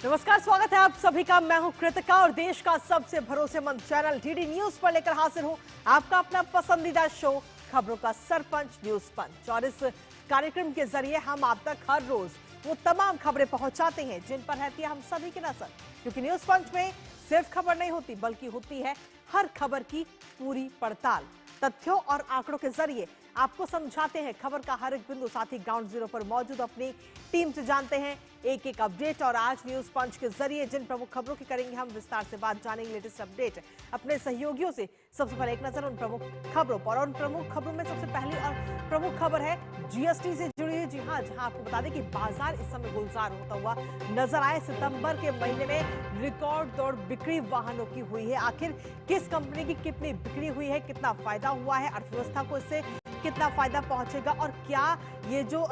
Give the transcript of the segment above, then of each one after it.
नमस्कार, स्वागत है आप सभी का। मैं हूं कृतिका और देश का सबसे भरोसेमंद चैनल डीडी न्यूज पर लेकर हाजिर हूं आपका अपना पसंदीदा शो खबरों का सरपंच न्यूज पंच। और इस कार्यक्रम के जरिए हम आप तक हर रोज वो तमाम खबरें पहुंचाते हैं जिन पर रहती है हम सभी की नजर, क्योंकि न्यूज पंच में सिर्फ खबर नहीं होती बल्कि होती है हर खबर की पूरी पड़ताल। तथ्यों और आंकड़ों के जरिए आपको समझाते हैं खबर का हर एक बिंदु, साथ ही ग्राउंड जीरो पर मौजूद अपनी टीम से जानते हैं एक एक अपडेट। और आज न्यूज पंच के जरिए जिन प्रमुख खबरों की करेंगे हम विस्तार से बात, जानेंगे लेटेस्ट अपडेट अपने सहयोगियों से। सबसे पहले एक नजर उन प्रमुख खबरों पर, और उन प्रमुख खबरों में सबसे पहली और प्रमुख खबर है जीएसटी से जुड़ी हुई। जी हाँ, जहां आपको बता दें कि बाजार इस समय गुलजार होता हुआ नजर आए। सितंबर के महीने में रिकॉर्ड तोड़ बिक्री वाहनों की हुई है। आखिर किस कंपनी की कितनी बिक्री हुई है, कितना फायदा हुआ है, अर्थव्यवस्था को इससे कितना फायदा पहुंचेगा, और क्या ये जो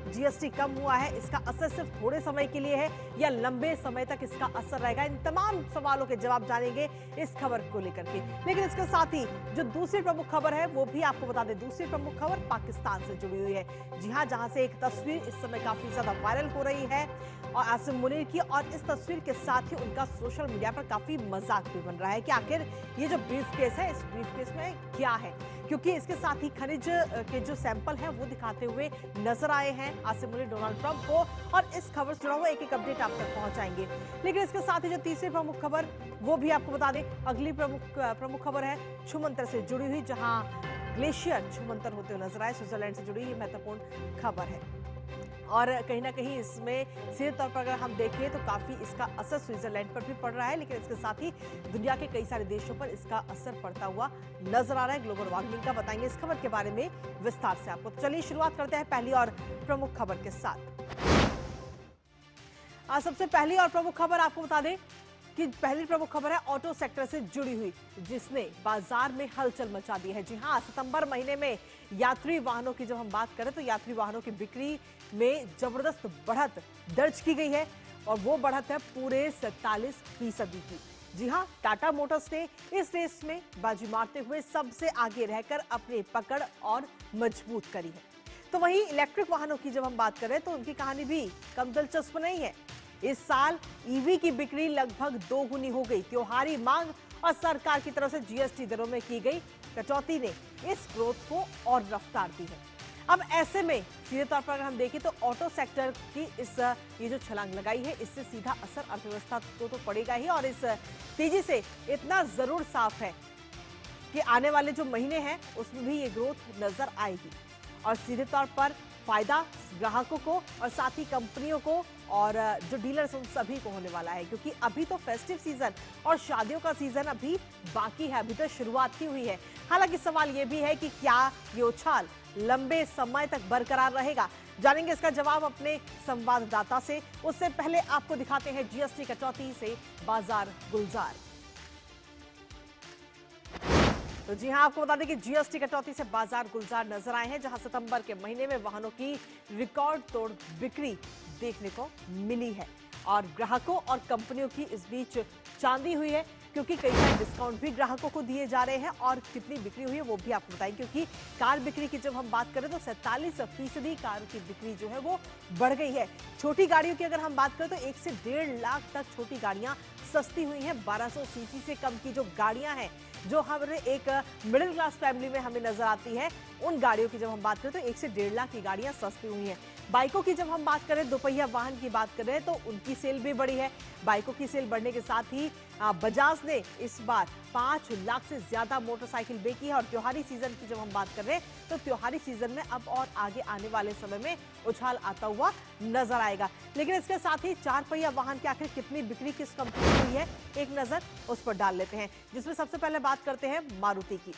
जीएसटी कम हुआ है इसका असर सिर्फ थोड़े समय के लिए है या लंबे समय तक इसका असर रहेगा, इन तमाम सवालों के जवाब जानेंगे इस खबर को लेकर के। लेकिन इसके साथ ही जो दूसरी प्रमुख खबर है वो भी आपको बता दें। दूसरी प्रमुख खबर पाकिस्तान से जुड़ी हुई है। जी हां, जहां से एक तस्वीर इस समय काफी ज्यादा वायरल हो रही है और आसिम मुनीर की, और इस तस्वीर के साथ ही उनका सोशल मीडिया पर काफी मजाक भी बन रहा है कि आखिर ये जो ब्रीफ केस है, इस ब्रीफ केस में क्या है, क्योंकि इसके साथ ही खनिज के जो सैंपल हैं वो दिखाते हुए नजर आए हैं आसिम मुनीर डोनाल्ड ट्रंप को। और इस खबर से जुड़ा हुआ एक एक अपडेट आप तक पहुंचाएंगे। लेकिन इसके साथ ही जो तीसरी प्रमुख खबर वो भी आपको बता दें। अगली प्रमुख खबर है छुमंतर से जुड़ी हुई, जहां ग्लेशियर छुमंतर होते हुए नजर आए। स्विट्जरलैंड से जुड़ी ये महत्वपूर्ण खबर है और कहीं ना कहीं इसमें सीधे तौर पर अगर हम देखें तो काफी इसका असर स्विट्जरलैंड पर भी पड़ रहा है, लेकिन इसके साथ ही दुनिया के कई सारे देशों पर इसका असर पड़ता हुआ नजर आ रहा है। ग्लोबल वार्मिंग का बताएंगे इस खबर के बारे में विस्तार से आपको। तो चलिए शुरुआत करते हैं पहली और प्रमुख खबर के साथ। आज सबसे पहली और प्रमुख खबर आपको बता दें कि पहली प्रमुख खबर है ऑटो सेक्टर से जुड़ी हुई, जिसने बाजार में हलचल मचा दी है। जी हां, सितंबर महीने में यात्री वाहनों की जब हम बात करें तो यात्री वाहनों की बिक्री में जबरदस्त बढ़त दर्ज की गई है और वो बढ़त है पूरे 47% की। जी हां, टाटा मोटर्स ने इस रेस में बाजी मारते हुए सबसे आगे रहकर अपनी पकड़ और मजबूत करी है। तो वहीं इलेक्ट्रिक वाहनों की जब हम बात करें तो उनकी कहानी भी कम दिलचस्प नहीं है। इस साल ईवी की बिक्री लगभग 2 गुनी हो गई। त्योहारी मांग और सरकार की तरफ से जीएसटी दरों में की गई कटौती ने इस ग्रोथ को और रफ्तार दी है। अब ऐसे में सीधे तौर पर अगर हम देखें तो ऑटो सेक्टर की ये जो छलांग लगाई है, इससे सीधा असर अर्थव्यवस्था को तो पड़ेगा ही, और इस तेजी से इतना जरूर साफ है कि आने वाले जो महीने हैं उसमें भी ये ग्रोथ नजर आएगी और सीधे तौर पर फायदा ग्राहकों को और साथ ही कंपनियों को और जो डीलर्स उन सभी को होने वाला है, क्योंकि अभी तो फेस्टिव सीजन और शादियों का सीजन अभी बाकी है, अभी तो शुरुआत ही हुई है। हालांकि सवाल ये भी है कि क्या ये उछाल लंबे समय तक बरकरार रहेगा, जानेंगे इसका जवाब अपने संवाददाता से। उससे पहले आपको दिखाते हैं जीएसटी कटौती से बाजार गुलजार। तो जी हां, आपको बता दें कि जीएसटी कटौती से बाजार गुलजार नजर आए हैं, जहां सितंबर के महीने में वाहनों की रिकॉर्ड तोड़ बिक्री देखने को मिली है और ग्राहकों और कंपनियों की इस बीच चांदी हुई है, क्योंकि कई सारे डिस्काउंट भी ग्राहकों को दिए जा रहे हैं। और कितनी बिक्री हुई है वो भी आपको बताएं, क्योंकि कार बिक्री की जब हम बात करें तो 47% कार की बिक्री जो है वो बढ़ गई है। छोटी गाड़ियों की अगर हम बात करें तो 1 से 1.5 लाख तक छोटी गाड़ियां सस्ती हुई हैं। 1200 सीसी से कम की जो गाड़ियां हैं, जो हमारे एक मिडिल क्लास फैमिली में हमें नजर आती है, उन गाड़ियों की जब हम बात करें तो 1 से 1.5 लाख की गाड़ियां सस्ती हुई हैं। बाइकों की जब हम बात करें, दोपहिया वाहन की बात करें तो उनकी सेल भी बढ़ी है। बाइकों की सेल बढ़ने के साथ ही बजाज ने इस बार 5 लाख से ज्यादा मोटरसाइकिल बेची है। और त्योहारी सीजन की जब हम बात कर रहे हैं तो त्योहारी सीजन में अब और आगे आने वाले समय में उछाल आता हुआ नजर आएगा। लेकिन इसके साथ ही 4 पहिया वाहन की आखिर कितनी बिक्री किस कंपनी की हुई है, एक नजर उस पर डाल लेते हैं, जिसमें सबसे पहले बात करते हैं मारुति की।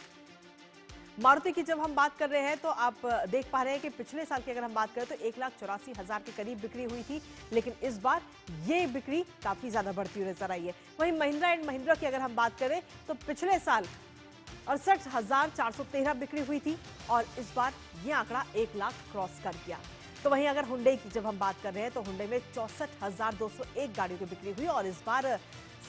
मारुति की जब हम बात कर रहे हैं तो आप देख पा रहे हैं कि पिछले साल की अगर हम बात करें तो 1,84,000 के करीब बिक्री हुई थी, लेकिन इस बार ये बिक्री काफी ज्यादा बढ़ती हुई नजर आई है। वहीं महिंद्रा एंड महिंद्रा की अगर हम बात करें तो पिछले साल 68,413 बिक्री हुई थी और इस बार ये आंकड़ा 1 लाख क्रॉस कर गया। तो वहीं अगर हुंडई की जब हम बात कर रहे हैं तो हुंडई में 64,201 गाड़ियों की बिक्री हुई और इस बार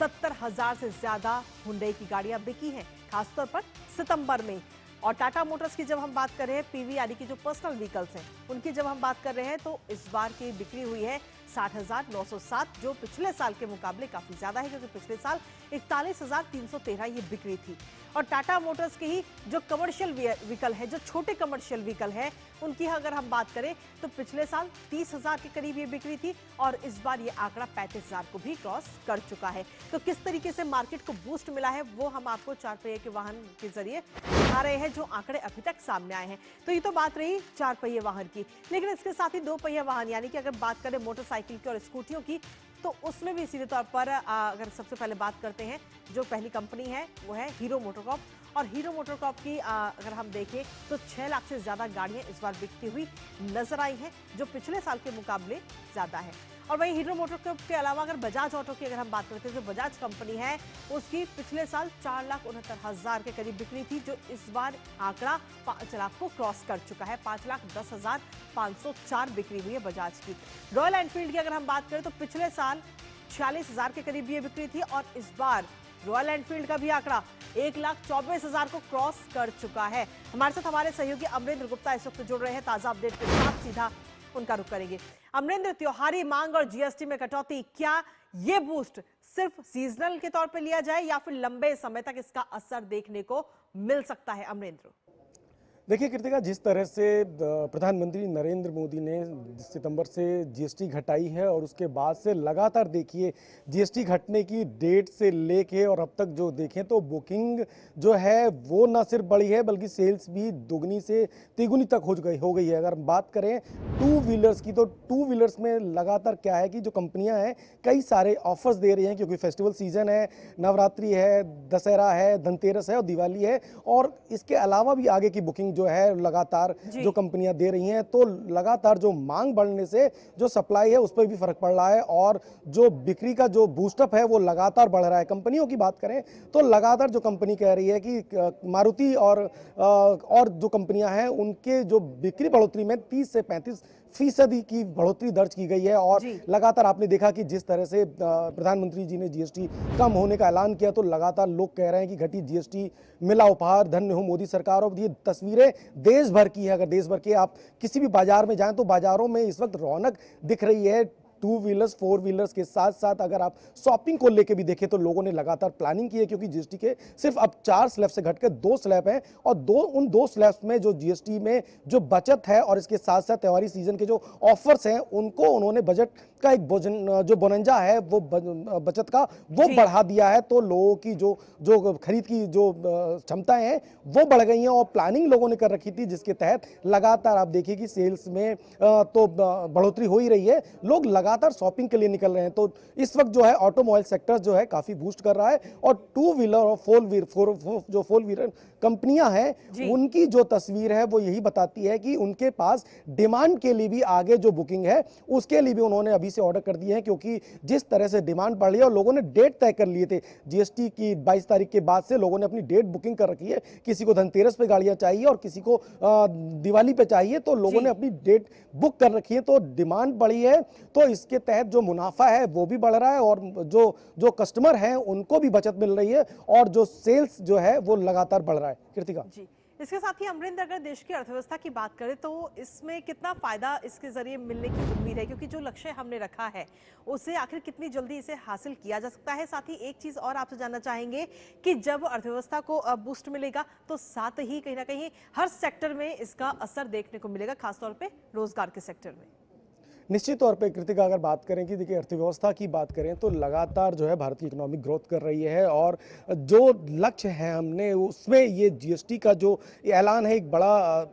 70,000 से ज्यादा हुंडई की गाड़ियां बिकी हैं, खासतौर पर सितंबर में। और टाटा मोटर्स की जब हम बात कर रहे हैं, पीवी यानी कि जो पर्सनल व्हीकल्स हैं, उनकी जब हम बात कर रहे हैं तो इस बार की बिक्री हुई है 60,907, जो पिछले साल के मुकाबले काफी ज्यादा है, क्योंकि पिछले साल 41,313 ये बिक्री थी। और टाटा मोटर्स की ही जो कमर्शियल व्हीकल है, जो छोटे कमर्शियल व्हीकल है, उनकी अगर हम बात करें तो पिछले साल 30,000 के करीब ये बिक्री थी और इस बार ये आंकड़ा 35,000 को भी क्रॉस कर चुका है। तो किस तरीके से मार्केट को बूस्ट मिला है वो हम आपको 4 पहिए के वाहन के जरिए दिखा रहे हैं, जो आंकड़े अभी तक सामने आए हैं। तो ये तो बात रही 4 पहिए वाहन की, लेकिन इसके साथ ही 2 पहिए वाहन यानी कि अगर बात करें मोटरसाइकिल की और स्कूटियों की, तो उसमें भी सीधे तौर पर अगर सबसे पहले बात करते हैं, जो पहली कंपनी है वो है हीरो मोटोकॉर्प। और हीरो मोटोकॉर्प की अगर हम देखें तो 6 लाख से ज्यादा गाड़ियां इस बार बिकती हुई नजर आई हैं, जो पिछले साल के मुकाबले ज्यादा है। और वहीं हीरो मोटोकॉर्प के अलावा अगर बजाज ऑटो की अगर हम बात करते हैं, जो बजाज कंपनी है उसकी पिछले साल 4,69,000 के करीब बिक्री थी, जो इस बार आंकड़ा 5 लाख को क्रॉस कर चुका है। 5,10,504 बिक्री हुई है बजाज की। रॉयल एनफील्ड की अगर हम बात करें तो पिछले साल 46,000 के करीब ये बिक्री थी और इस बार रॉयल एनफील्ड का भी आंकड़ा 1,24,000 को क्रॉस कर चुका है। हमारे साथ हमारे सहयोगी अमरेंद्र गुप्ता इस वक्त जुड़ रहे हैं ताजा अपडेट के साथ, सीधा उनका रुख करेंगे। अमरेंद्र, त्योहारी मांग और जीएसटी में कटौती, क्या ये बूस्ट सिर्फ सीजनल के तौर पे लिया जाए या फिर लंबे समय तक इसका असर देखने को मिल सकता है? अमरेंद्र, देखिए कृतिका, जिस तरह से प्रधानमंत्री नरेंद्र मोदी ने सितंबर से जीएसटी घटाई है और उसके बाद से लगातार देखिए जीएसटी घटने की डेट से लेके और अब तक जो देखें तो बुकिंग जो है वो न सिर्फ बढ़ी है बल्कि सेल्स भी दुगनी से तिगुनी तक हो गई है। अगर बात करें टू व्हीलर्स की, तो टू व्हीलर्स में लगातार क्या है कि जो कंपनियां हैं कई सारे ऑफर्स दे रही हैं, क्योंकि फेस्टिवल सीजन है, नवरात्रि है, दशहरा है, धनतेरस है और दिवाली है, और इसके अलावा भी आगे की बुकिंग जो है लगातार जो कंपनियां दे रही हैं, तो लगातार जो मांग बढ़ने से जो सप्लाई है उस पर भी फर्क पड़ रहा है और जो बिक्री का जो बूस्टअप है वो लगातार बढ़ रहा है। कंपनियों की बात करें तो लगातार जो कंपनी कह रही है कि मारुति और जो कंपनियां हैं उनके जो बिक्री बढ़ोतरी में 30 से 35% की बढ़ोतरी दर्ज की गई है। और लगातार आपने देखा कि जिस तरह से प्रधानमंत्री जी ने जीएसटी कम होने का ऐलान किया, तो लगातार लोग कह रहे हैं कि घटी जीएसटी मिला उपहार, धन्य हो मोदी सरकार। और ये तस्वीरें देश भर की है। अगर देश भर के आप किसी भी बाजार में जाएं तो बाजारों में इस वक्त रौनक दिख रही है। टू व्हीलर्स, फोर व्हीलर्स के साथ साथ अगर आप शॉपिंग को लेके भी देखें तो लोगों ने लगातार प्लानिंग की है, क्योंकि जीएसटी के सिर्फ अब 4 स्लैब से घटकर 2 स्लैब हैं और उन 2 स्लैब्स में जो जीएसटी में जो बचत है और इसके साथ साथ त्योहारी सीजन के जो ऑफर्स हैं उनको उन्होंने बजट का एक जो बोनंजा है वो बचत का वो बढ़ा दिया है। तो लोगों की जो खरीद की जो क्षमताएं हैं वो बढ़ गई हैं और प्लानिंग लोगों ने कर रखी थी, जिसके तहत लगातार आप देखिए कि सेल्स में तो बढ़ोतरी हो ही रही है। लोग लगातार शॉपिंग के लिए निकल रहे हैं। तो इस वक्त जो है ऑटोमोबाइल सेक्टर जो है काफी बूस्ट कर रहा है और टू व्हीलर और फोर व्हीलर कंपनियां हैं उनकी जो तस्वीर है वो यही बताती है कि उनके पास डिमांड के लिए भी आगे जो बुकिंग है उसके लिए भी उन्होंने अभी से ऑर्डर कर दिए हैं, क्योंकि जिस तरह से डिमांड बढ़ रही है और लोगों ने डेट तय कर लिए थे। जीएसटी की 22 तारीख के बाद से लोगों ने अपनी डेट बुकिंग कर रखी है। किसी को धनतेरस पे गाड़ियां चाहिए और किसी को दिवाली पे चाहिए, तो लोगों ने अपनी डेट बुक कर रखी है। तो डिमांड बढ़ी है, तो इसके तहत जो मुनाफा है वो भी बढ़ रहा है और जो कस्टमर हैं उनको भी बचत मिल रही है और जो सेल्स जो है वो लगातार बढ़ रहा है। कृतिका जी, इसके साथ ही अमरिंदर, अगर देश की अर्थव्यवस्था की बात करें तो इसमें कितना फायदा इसके जरिए मिलने की उम्मीद है, क्योंकि जो लक्ष्य हमने रखा है उसे आखिर कितनी जल्दी इसे हासिल किया जा सकता है? साथ ही एक चीज और आपसे जानना चाहेंगे कि जब अर्थव्यवस्था को बूस्ट मिलेगा तो साथ ही कहीं ना कहीं हर सेक्टर में इसका असर देखने को मिलेगा, खासतौर पे रोजगार के सेक्टर में। निश्चित तौर पे कृतिका, अगर बात करें कि देखिए अर्थव्यवस्था की बात करें तो लगातार जो है भारत की इकोनॉमिक ग्रोथ कर रही है और जो लक्ष्य है हमने उसमें ये जीएसटी का जो ऐलान है एक बड़ा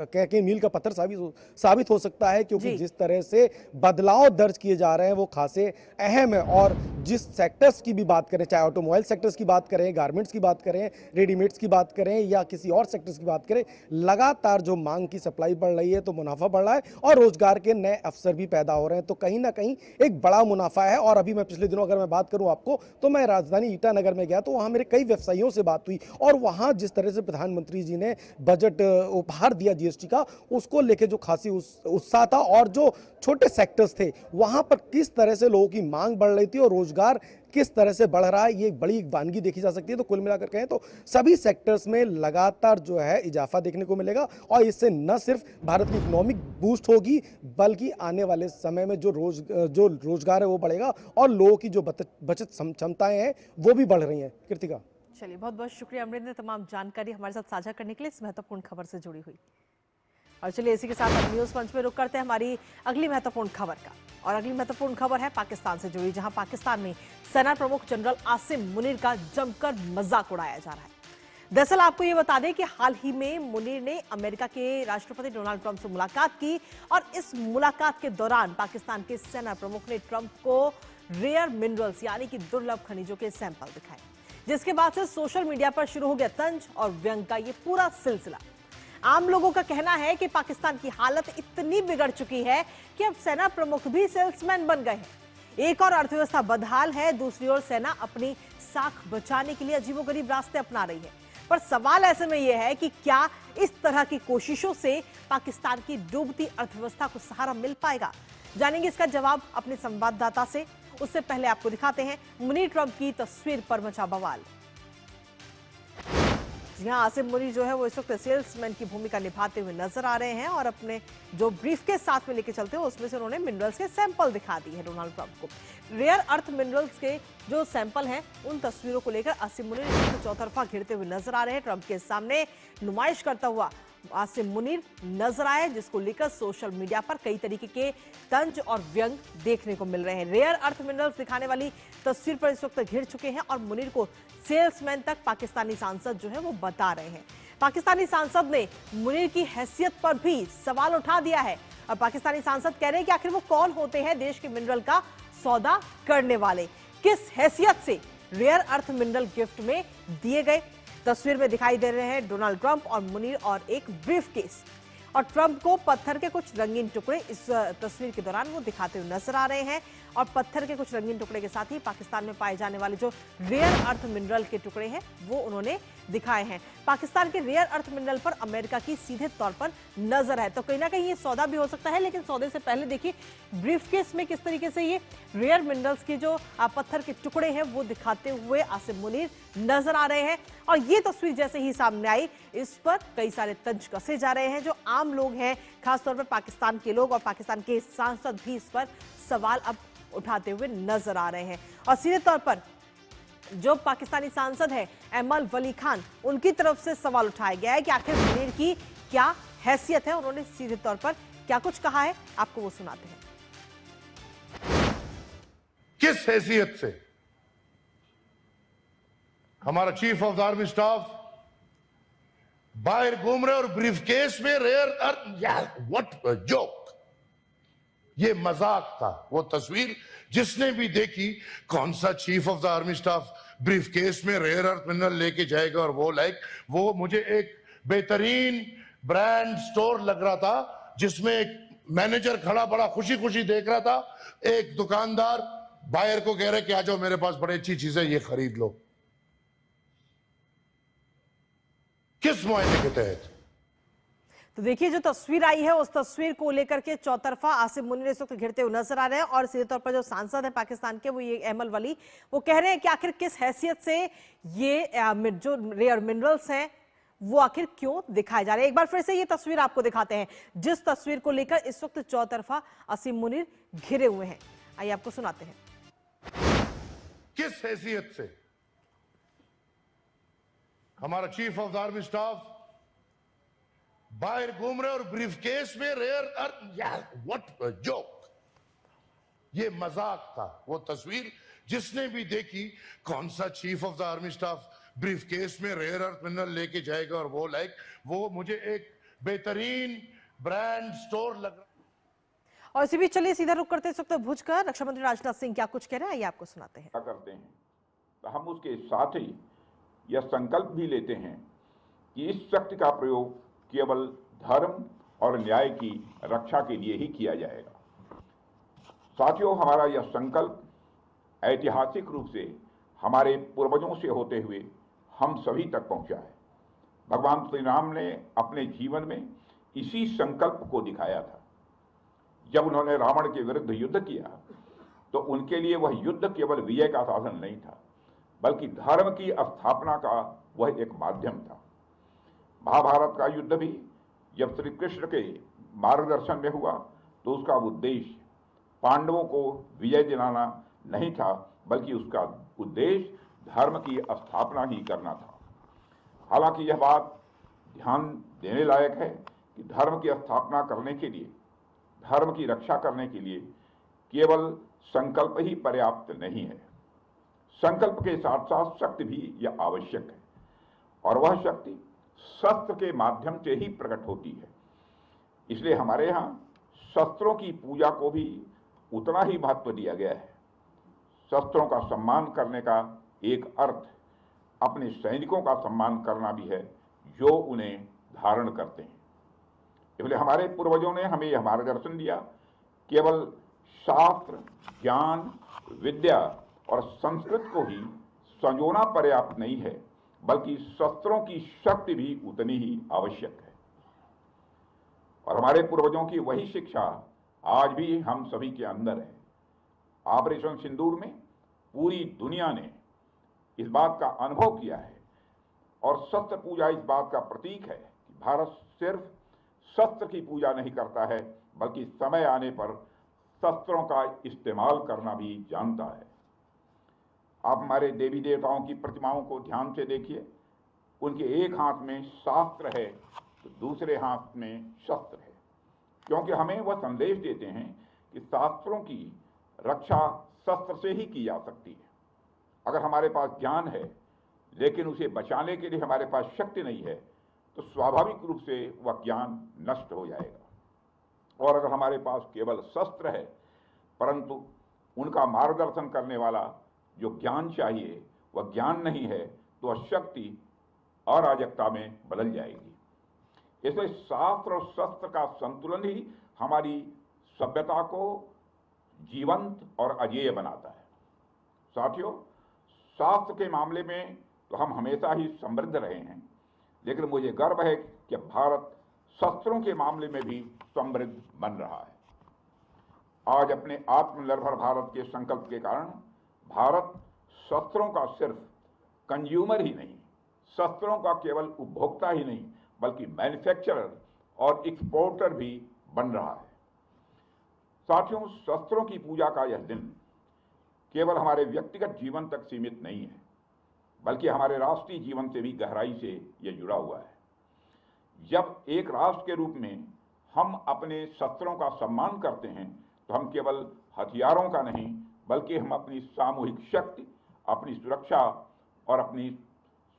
कह के मील का पत्थर साबित हो सकता है, क्योंकि जिस तरह से बदलाव दर्ज किए जा रहे हैं वो खासे अहम है। और जिस सेक्टर्स की भी बात करें, चाहे ऑटोमोबाइल सेक्टर्स की बात करें, गारमेंट्स की बात करें, रेडीमेड्स की बात करें या किसी और सेक्टर्स की बात करें, लगातार जो मांग की सप्लाई बढ़ रही है तो मुनाफा बढ़ रहा है और रोजगार के नए अवसर भी पैदा हो रहे हैं। तो कहीं ना कहीं एक बड़ा मुनाफा है। और अभी मैं पिछले दिनों अगर मैं बात करूं आपको, तो मैं राजधानी ईटानगर में गया तो वहां मेरे कई व्यवसायियों से बात हुई और वहां जिस तरह से प्रधानमंत्री जी ने बजट उपहार दिया जीएसटी का, उसको लेके जो खासी उत्साह था और जो छोटे सेक्टर्स थे वहां पर किस तरह से लोगों की मांग बढ़ रही थी और रोजगार किस तरह से बढ़ रहा है, ये बड़ी वानगी देखी जा सकती है। तो कुल मिलाकर कहें तो सभी सेक्टर्स में लगातार जो है इजाफा देखने को मिलेगा और इससे न सिर्फ भारत की इकोनॉमिक बूस्ट होगी बल्कि आने वाले समय में जो रोजगार है वो बढ़ेगा और लोगों की जो बचत क्षमताएं हैं वो भी बढ़ रही हैं। कृतिका, चलिए, बहुत बहुत शुक्रिया अमरिंदर, तमाम जानकारी हमारे साथ साझा करने के लिए, इस महत्वपूर्ण खबर से जुड़ी हुई। और चलिए इसी के साथ हम न्यूज पंच में रुक करते हैं हमारी अगली महत्वपूर्ण खबर का। और अगली महत्वपूर्ण खबर है पाकिस्तान से जुड़ी, जहां पाकिस्तान में सेना प्रमुख जनरल आसिम मुनीर का जमकर मजाक उड़ाया जा रहा है। दरअसल आपको ये बता दें कि हाल ही में मुनीर ने अमेरिका के राष्ट्रपति डोनाल्ड ट्रंप से मुलाकात की और इस मुलाकात के दौरान पाकिस्तान के सेना प्रमुख ने ट्रंप को रेयर मिनरल्स यानी कि दुर्लभ खनिजों के सैंपल दिखाए, जिसके बाद से सोशल मीडिया पर शुरू हो गया तंज और व्यंग का ये पूरा सिलसिला। आम लोगों का कहना है कि पाकिस्तान की हालत इतनी बिगड़ चुकी है कि अब सेना प्रमुख भी सेल्समैन बन गए हैं। एक और अर्थव्यवस्था बदहाल है, दूसरी ओर सेना अपनी साख बचाने के लिए अजीबोगरीब रास्ते अपना रही है। पर सवाल ऐसे में यह है कि क्या इस तरह की कोशिशों से पाकिस्तान की डूबती अर्थव्यवस्था को सहारा मिल पाएगा? जानेंगे इसका जवाब अपने संवाददाता से। उससे पहले आपको दिखाते हैं मुनीर ट्रंप की तस्वीर पर मचा बवाल। जी हां, आसिम मुनीर जो है वो इस वक्त सेल्समैन की भूमिका निभाते हुए नजर आ रहे हैं और अपने जो ब्रीफ के साथ में लेके चलते हैं उसमें से उन्होंने मिनरल्स के सैंपल दिखा दिए हैं डोनाल्ड ट्रंप को। रेयर अर्थ मिनरल्स के जो सैंपल हैं उन तस्वीरों को लेकर आसिम मुनीर चौतरफा घिरते हुए नजर आ रहे हैं। ट्रंप के सामने नुमाइश करता हुआ आसिम मुनीर नजर आए, जिसको लेकर सोशल मीडिया पर कई तरीके के तंज और व्यंग देखने को मिल रहे हैं। रेयर अर्थ मिनरल्स दिखाने वाली तस्वीर पर इस वक्त घिर चुके हैं और मुनीर को सेल्समैन तक पाकिस्तानी सांसद जो है वो बता रहे हैं। पाकिस्तानी सांसद ने मुनीर की हैसियत पर भी सवाल उठा दिया है और पाकिस्तानी सांसद कह रहे हैं कि आखिर वो कौन होते हैं देश के मिनरल का सौदा करने वाले, किस हैसियत से रेयर अर्थ मिनरल गिफ्ट में दिए गए। तस्वीर में दिखाई दे रहे हैं डोनाल्ड ट्रंप और मुनीर और एक ब्रीफकेस, और ट्रंप को पत्थर के कुछ रंगीन टुकड़े इस तस्वीर के दौरान वो दिखाते हुए नजर आ रहे हैं। और पत्थर के कुछ रंगीन टुकड़े के साथ ही पाकिस्तान में पाए जाने वाले जो रेयर अर्थ मिनरल के टुकड़े हैं वो उन्होंने दिखाए हैं। पाकिस्तान के रेयर अर्थ मिनरल पर अमेरिका की सीधे तौर पर नजर है, तो कहीं ना कहीं ये सौदा भी हो सकता है। लेकिन सौदे से पहले देखिए ब्रीफकेस में किस तरीके से ये रेयर मिनरल्स की जो पत्थर के टुकड़े हैं वो दिखाते हुए आसिम मुनीर नजर आ रहे हैं। और ये तस्वीर जैसे ही सामने आई, इस पर कई सारे तंज कसे जा रहे हैं। जो आम लोग हैं, खासतौर पर पाकिस्तान के लोग और पाकिस्तान के सांसद भी इस पर सवाल अब उठाते हुए नजर आ रहे हैं। और सीधे तौर पर जो पाकिस्तानी सांसद है एमल वली खान, उनकी तरफ से सवाल उठाया गया है कि आखिर मुनीर की क्या हैसियत है। उन्होंने सीधे तौर पर क्या कुछ कहा है, आपको वो सुनाते हैं। किस हैसियत से हमारा chief of the army staff बाहर घूम रहे और ब्रीफकेस में रेयर अर्थ, व्हाट जोक, ये मजाक था। वो तस्वीर जिसने भी देखी, कौन सा chief of the army staff briefcase में रेयर अर्थ मिनरल लेके जाएगा, और वो मुझे एक बेहतरीन ब्रांड स्टोर लग रहा था जिसमें एक मैनेजर खड़ा बड़ा खुशी खुशी देख रहा था, एक दुकानदार बायर को कह रहे कि आ जाओ मेरे पास बड़ी अच्छी चीजें, ये खरीद लो। किस मुआयने के तहत? तो देखिए जो तस्वीर आई है उस तस्वीर को लेकर के चौतरफा आसिम मुनीर इस वक्त घिरते हुए नजर आ रहे हैं। और सीधे तौर पर जो सांसद है पाकिस्तान के, वो ये एमल वली, वो कह रहे हैं कि आखिर किस हैसियत से ये जो रेयर मिनरल्स हैं वो आखिर क्यों दिखाए जा रहे हैं। एक बार फिर से ये तस्वीर आपको दिखाते हैं, जिस तस्वीर को लेकर इस वक्त चौतरफा आसिम मुनीर घिरे हुए हैं। आइए आपको सुनाते हैं। किस हैसियत से हमारा chief of the army staff बाहर घूम रहे और ब्रीफकेस में रेयर अर्थ, व्हाट जोक, ये मजाक था। वो तस्वीर जिसने भी देखी, कौन सा chief of the army staff briefcase में रेयर अर्थ मिनरल लेके जाएगा, और वो मुझे एक बेहतरीन ब्रांड स्टोर लग रहा। और इसी बीच चलिए सीधा रुक करते इस वक्त भुज का रक्षा मंत्री राजनाथ सिंह क्या कुछ कह रहे हैं, आइए आपको सुनाते हैं। करते हैं तो हम उसके साथ ही यह संकल्प भी लेते हैं कि इस शक्ति का प्रयोग केवल धर्म और न्याय की रक्षा के लिए ही किया जाएगा। साथियों, हमारा यह संकल्प ऐतिहासिक रूप से हमारे पूर्वजों से होते हुए हम सभी तक पहुंचा है। भगवान श्री राम ने अपने जीवन में इसी संकल्प को दिखाया था। जब उन्होंने रावण के विरुद्ध युद्ध किया तो उनके लिए वह युद्ध केवल विजय का साधन नहीं था, बल्कि धर्म की स्थापना का वह एक माध्यम था। महाभारत का युद्ध भी जब श्री कृष्ण के मार्गदर्शन में हुआ तो उसका उद्देश्य पांडवों को विजय दिलाना नहीं था, बल्कि उसका उद्देश्य धर्म की स्थापना ही करना था। हालांकि यह बात ध्यान देने लायक है कि धर्म की स्थापना करने के लिए, धर्म की रक्षा करने के लिए केवल संकल्प ही पर्याप्त नहीं है। संकल्प के साथ साथ शक्ति भी यह आवश्यक है, और वह शक्ति शस्त्र के माध्यम से ही प्रकट होती है। इसलिए हमारे यहाँ शस्त्रों की पूजा को भी उतना ही महत्व दिया गया है। शस्त्रों का सम्मान करने का एक अर्थ अपने सैनिकों का सम्मान करना भी है जो उन्हें धारण करते हैं। इसलिए हमारे पूर्वजों ने हमें यह मार्गदर्शन दिया, केवल शास्त्र, ज्ञान, विद्या और संस्कृत को ही संजोना पर्याप्त नहीं है, बल्कि शस्त्रों की शक्ति भी उतनी ही आवश्यक है। और हमारे पूर्वजों की वही शिक्षा आज भी हम सभी के अंदर है। ऑपरेशन सिंदूर में पूरी दुनिया ने इस बात का अनुभव किया है, और शस्त्र पूजा इस बात का प्रतीक है कि भारत सिर्फ शस्त्र की पूजा नहीं करता है, बल्कि समय आने पर शस्त्रों का इस्तेमाल करना भी जानता है। आप हमारे देवी देवताओं की प्रतिमाओं को ध्यान से देखिए, उनके एक हाथ में शास्त्र है तो दूसरे हाथ में शस्त्र है, क्योंकि हमें वह संदेश देते हैं कि शास्त्रों की रक्षा शस्त्र से ही की जा सकती है। अगर हमारे पास ज्ञान है लेकिन उसे बचाने के लिए हमारे पास शक्ति नहीं है, तो स्वाभाविक रूप से वह ज्ञान नष्ट हो जाएगा। और अगर हमारे पास केवल शस्त्र है परंतु उनका मार्गदर्शन करने वाला जो ज्ञान चाहिए वह ज्ञान नहीं है, तो वह शक्ति अराजकता में बदल जाएगी। इसलिए शास्त्र और शस्त्र का संतुलन ही हमारी सभ्यता को जीवंत और अजेय बनाता है। साथियों, शास्त्र के मामले में तो हम हमेशा ही समृद्ध रहे हैं, लेकिन मुझे गर्व है कि भारत शस्त्रों के मामले में भी समृद्ध बन रहा है। आज अपने आत्मनिर्भर भारत के संकल्प के कारण भारत शस्त्रों का सिर्फ कंज्यूमर ही नहीं, शस्त्रों का केवल उपभोक्ता ही नहीं, बल्कि मैन्युफैक्चरर और एक्सपोर्टर भी बन रहा है। साथियों, शस्त्रों की पूजा का यह दिन केवल हमारे व्यक्तिगत जीवन तक सीमित नहीं है, बल्कि हमारे राष्ट्रीय जीवन से भी गहराई से यह जुड़ा हुआ है। जब एक राष्ट्र के रूप में हम अपने शस्त्रों का सम्मान करते हैं तो हम केवल हथियारों का नहीं, बल्कि हम अपनी सामूहिक शक्ति, अपनी सुरक्षा और अपनी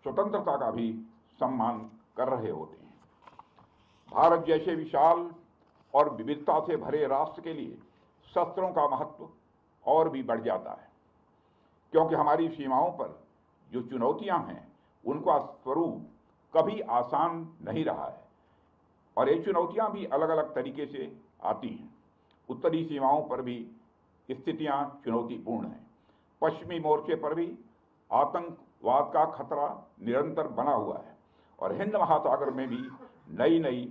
स्वतंत्रता का भी सम्मान कर रहे होते हैं। भारत जैसे विशाल और विविधता से भरे राष्ट्र के लिए शस्त्रों का महत्व और भी बढ़ जाता है, क्योंकि हमारी सीमाओं पर जो चुनौतियां हैं उनका स्वरूप कभी आसान नहीं रहा है, और ये चुनौतियां भी अलग अलग तरीके से आती हैं। उत्तरी सीमाओं पर भी स्थितियां चुनौतीपूर्ण हैं। पश्चिमी मोर्चे पर भी आतंकवाद का खतरा निरंतर बना हुआ है, और हिंद महासागर में भी नई नई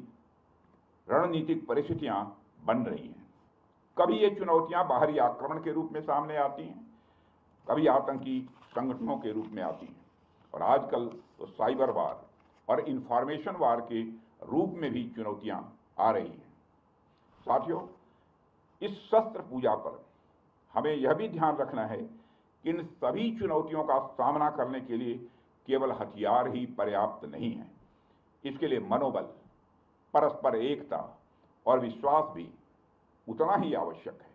रणनीतिक परिस्थितियां बन रही हैं। कभी ये चुनौतियां बाहरी आक्रमण के रूप में सामने आती हैं, कभी आतंकी संगठनों के रूप में आती हैं, और आजकल तो साइबर वार और इंफॉर्मेशन वार के रूप में भी चुनौतियां आ रही हैं। साथियों, इस शस्त्र पूजा पर हमें यह भी ध्यान रखना है कि इन सभी चुनौतियों का सामना करने के लिए केवल हथियार ही पर्याप्त नहीं है। इसके लिए मनोबल, परस्पर एकता और विश्वास भी उतना ही आवश्यक है।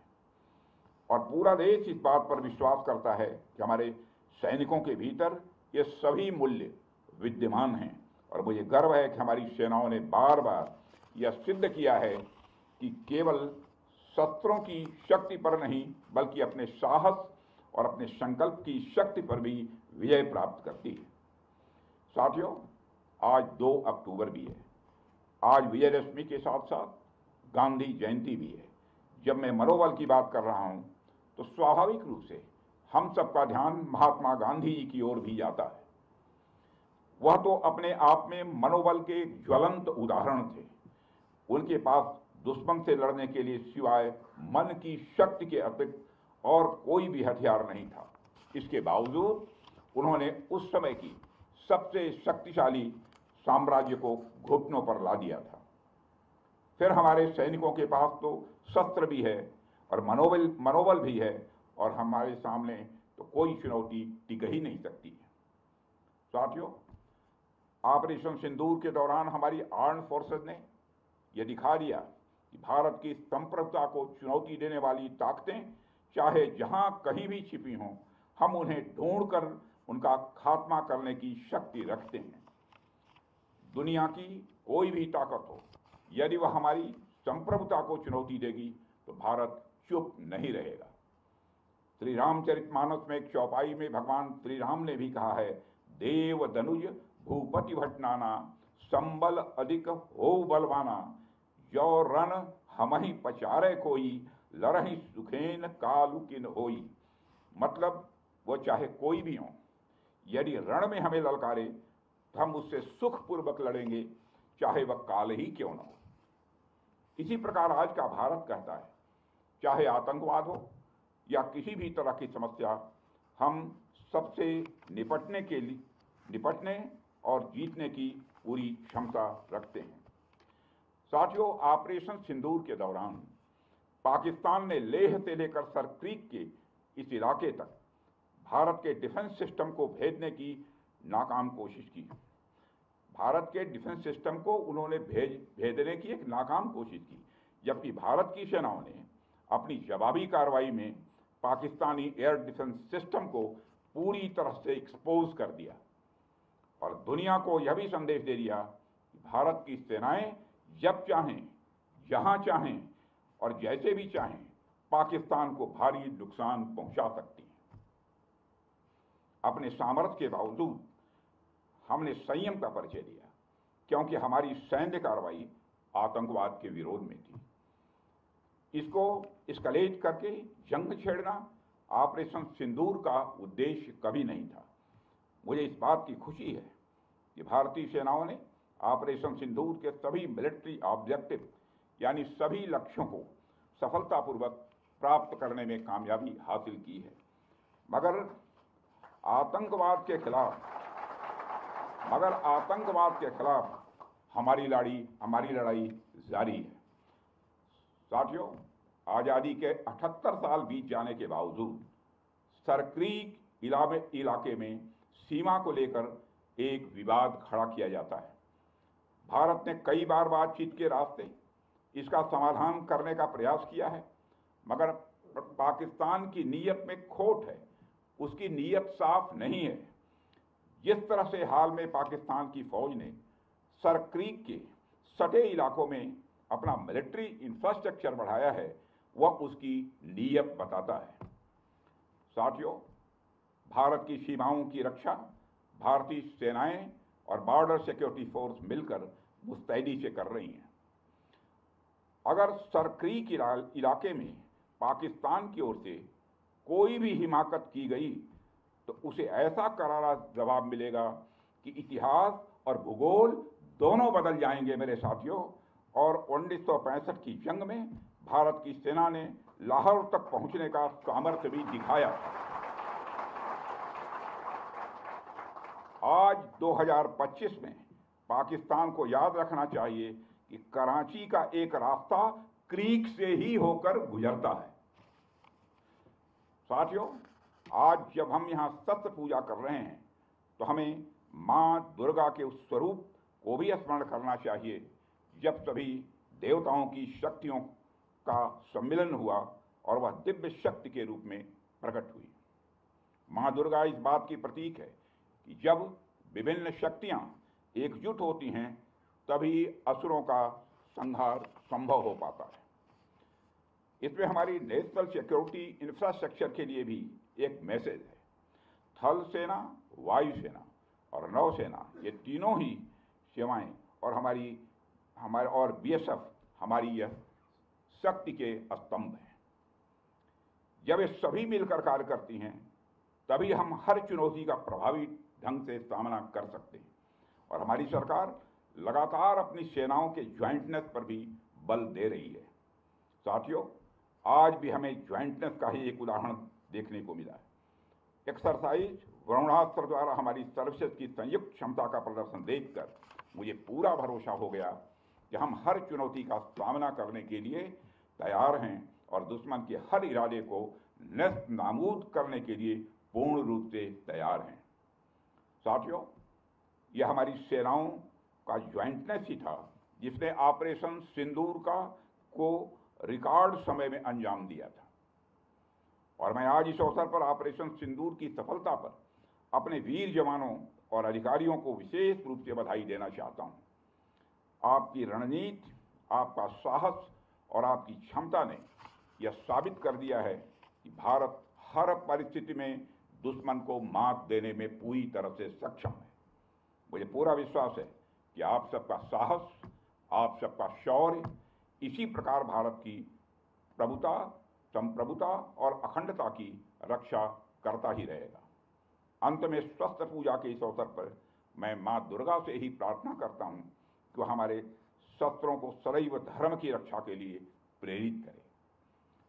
और पूरा देश इस बात पर विश्वास करता है कि हमारे सैनिकों के भीतर ये सभी मूल्य विद्यमान हैं, और मुझे गर्व है कि हमारी सेनाओं ने बार बार यह सिद्ध किया है कि केवल शस्त्रों की शक्ति पर नहीं, बल्कि अपने साहस और अपने संकल्प की शक्ति पर भी विजय प्राप्त करती है। साथियों, आज 2 अक्टूबर भी है। आज विजयदशमी के साथ साथ गांधी जयंती भी है। जब मैं मनोबल की बात कर रहा हूं तो स्वाभाविक रूप से हम सबका ध्यान महात्मा गांधी जी की ओर भी जाता है। वह तो अपने आप में मनोबल के ज्वलंत उदाहरण थे। उनके पास दुश्मन से लड़ने के लिए सिवाय मन की शक्ति के अतिरिक्त और कोई भी हथियार नहीं था। इसके बावजूद उन्होंने उस समय की सबसे शक्तिशाली साम्राज्य को घुटनों पर ला दिया था। फिर हमारे सैनिकों के पास तो शस्त्र भी है और मनोबल भी है, और हमारे सामने तो कोई चुनौती टिक ही नहीं सकती है। साथियों, ऑपरेशन सिंदूर के दौरान हमारी आर्म्ड फोर्सेस ने यह दिखा दिया कि भारत की संप्रभुता को चुनौती देने वाली ताकतें चाहे जहां कहीं भी छिपी हों, हम उन्हें ढूंढकर उनका खात्मा करने की शक्ति रखते हैं। दुनिया की कोई भी ताकत हो, यदि वह हमारी संप्रभुता को चुनौती देगी तो भारत चुप नहीं रहेगा। श्री रामचरितमानस में एक चौपाई में भगवान श्री राम ने भी कहा है, देव धनुज भूपति भट नाना, संबल अधिक हो बलवाना, जो रण हमहि पचारे कोई, लरहि सुखेन कालु किन होई। मतलब वो चाहे कोई भी हो, यदि रण में हमें ललकारे तो हम उससे सुखपूर्वक लड़ेंगे, चाहे वह काल ही क्यों न हो। इसी प्रकार आज का भारत कहता है, चाहे आतंकवाद हो या किसी भी तरह की समस्या, हम सबसे निपटने और जीतने की पूरी क्षमता रखते हैं। साथियों, ऑपरेशन सिंदूर के दौरान पाकिस्तान ने लेह से लेकर सरक्रीक के इस इलाके तक भारत के डिफेंस सिस्टम को भेजने की नाकाम कोशिश की। भारत के डिफेंस सिस्टम को उन्होंने भेजने की एक नाकाम कोशिश की, जबकि भारत की सेनाओं ने अपनी जवाबी कार्रवाई में पाकिस्तानी एयर डिफेंस सिस्टम को पूरी तरह से एक्सपोज कर दिया और दुनिया को यह भी संदेश दे दिया कि भारत की सेनाएं जब चाहें, जहां चाहें और जैसे भी चाहें पाकिस्तान को भारी नुकसान पहुंचा सकती हैं। अपने सामर्थ्य के बावजूद हमने संयम का परिचय दिया, क्योंकि हमारी सैन्य कार्रवाई आतंकवाद के विरोध में थी। इसको एस्केलेट करके जंग छेड़ना ऑपरेशन सिंदूर का उद्देश्य कभी नहीं था। मुझे इस बात की खुशी है कि भारतीय सेनाओं ने ऑपरेशन सिंदूर के सभी मिलिट्री ऑब्जेक्टिव यानी सभी लक्ष्यों को सफलतापूर्वक प्राप्त करने में कामयाबी हासिल की है। मगर आतंकवाद के खिलाफ हमारी लड़ाई जारी है। साथियों, आजादी के 78 साल बीत जाने के बावजूद सरक्रीक इलाके में सीमा को लेकर एक विवाद खड़ा किया जाता है। भारत ने कई बार बातचीत के रास्ते इसका समाधान करने का प्रयास किया है, मगर पाकिस्तान की नीयत में खोट है, उसकी नीयत साफ नहीं है। जिस तरह से हाल में पाकिस्तान की फौज ने सरक्रीक के सटे इलाकों में अपना मिलिट्री इंफ्रास्ट्रक्चर बढ़ाया है, वह उसकी नीयत बताता है। साथियों, भारत की सीमाओं की रक्षा भारतीय सेनाएं और बॉर्डर सिक्योरिटी फोर्स मिलकर मुस्तैदी से कर रही हैं। अगर सरक्रीक इलाके में पाकिस्तान की ओर से कोई भी हिमाकत की गई तो उसे ऐसा करारा जवाब मिलेगा कि इतिहास और भूगोल दोनों बदल जाएंगे मेरे साथियों। और 1965 की जंग में भारत की सेना ने लाहौर तक पहुंचने का सामर्थ्य भी दिखाया। आज 2025 में पाकिस्तान को याद रखना चाहिए कि कराची का एक रास्ता क्रीक से ही होकर गुजरता है। साथियों, आज जब हम यहाँ सत्य पूजा कर रहे हैं तो हमें मां दुर्गा के उस स्वरूप को भी स्मरण करना चाहिए जब सभी देवताओं की शक्तियों का सम्मिलन हुआ और वह दिव्य शक्ति के रूप में प्रकट हुई। मां दुर्गा इस बात की प्रतीक है कि जब विभिन्न शक्तियां एकजुट होती हैं तभी असुरों का संहार संभव हो पाता है। इसमें हमारी नेशनल सिक्योरिटी इंफ्रास्ट्रक्चर के लिए भी एक मैसेज है। थल सेना, वायुसेना और नौसेना, ये तीनों ही सेवाएं और बीएसएफ हमारी यह शक्ति के स्तंभ हैं। जब ये सभी मिलकर कार्य करती हैं तभी हम हर चुनौती का प्रभावी ढंग से सामना कर सकते हैं। और हमारी सरकार लगातार अपनी सेनाओं के ज्वाइंटनेस पर भी बल दे रही है। साथियों, आज भी हमें ज्वाइंटनेस का ही एक उदाहरण देखने को मिला है। एक्सरसाइज वरुणास्त्र द्वारा हमारी सर्विसेज की संयुक्त क्षमता का प्रदर्शन देखकर मुझे पूरा भरोसा हो गया कि हम हर चुनौती का सामना करने के लिए तैयार हैं और दुश्मन के हर इरादे को नेस्त नाबूद करने के लिए पूर्ण रूप से तैयार हैं। साथियों, यह हमारी सेनाओं का ज्वाइंटनेस ही था जिसने ऑपरेशन सिंदूर को रिकॉर्ड समय में अंजाम दिया था। और मैं आज इस अवसर पर ऑपरेशन सिंदूर की सफलता पर अपने वीर जवानों और अधिकारियों को विशेष रूप से बधाई देना चाहता हूं। आपकी रणनीति, आपका साहस और आपकी क्षमता ने यह साबित कर दिया है कि भारत हर परिस्थिति में दुश्मन को मात देने में पूरी तरह से सक्षम है। मुझे पूरा विश्वास है कि आप सबका साहस, आप सबका शौर्य इसी प्रकार भारत की प्रभुता, संप्रभुता और अखंडता की रक्षा करता ही रहेगा। अंत में स्वस्थ पूजा के इस अवसर पर मैं मां दुर्गा से ही प्रार्थना करता हूं कि वह हमारे शस्त्रों को सदैव धर्म की रक्षा के लिए प्रेरित करे,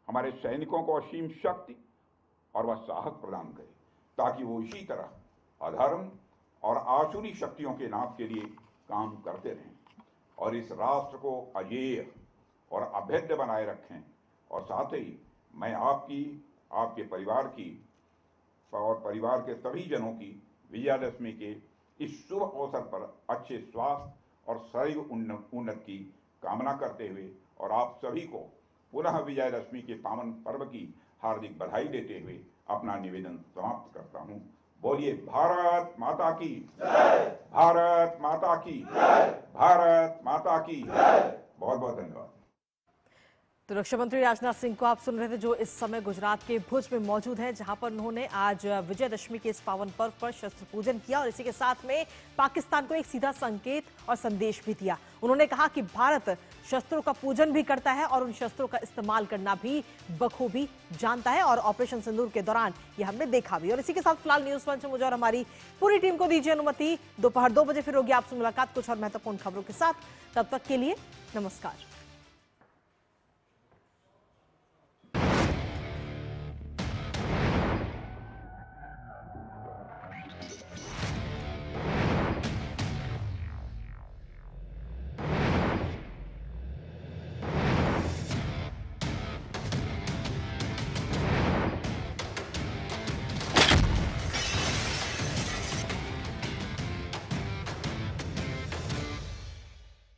हमारे सैनिकों को असीम शक्ति और वह साहस प्रदान करे ताकि वो इसी तरह अधर्म और आसुरी शक्तियों के नाश के लिए काम करते रहें और इस राष्ट्र को अजेय और अभेद्य बनाए रखें। और साथ ही मैं आपकी, आपके परिवार की और परिवार के सभी जनों की विजयादशमी के इस शुभ अवसर पर अच्छे स्वास्थ्य और शरीर उन्नति की कामना करते हुए और आप सभी को पुनः विजयादशमी के पावन पर्व की हार्दिक बधाई देते हुए अपना निवेदन समाप्त करता हूं। बोलिए भारत माता की जय, भारत माता की जय, भारत माता की जय। बहुत बहुत धन्यवाद। तो रक्षा मंत्री राजनाथ सिंह को आप सुन रहे थे, जो इस समय गुजरात के भुज में मौजूद हैं, जहां पर उन्होंने आज विजयदशमी के इस पावन पर्व पर शस्त्र पूजन किया और इसी के साथ में पाकिस्तान को एक सीधा संकेत और संदेश भी दिया। उन्होंने कहा कि भारत शस्त्रों का पूजन भी करता है और उन शस्त्रों का इस्तेमाल करना भी बखूबी जानता है और ऑपरेशन सिंदूर के दौरान ये हमने देखा भी। और इसी के साथ फिलहाल न्यूज पंच में मुझे और हमारी पूरी टीम को दीजिए अनुमति। दोपहर 2 बजे फिर होगी आपसे मुलाकात कुछ और महत्वपूर्ण खबरों के साथ। तब तक के लिए नमस्कार।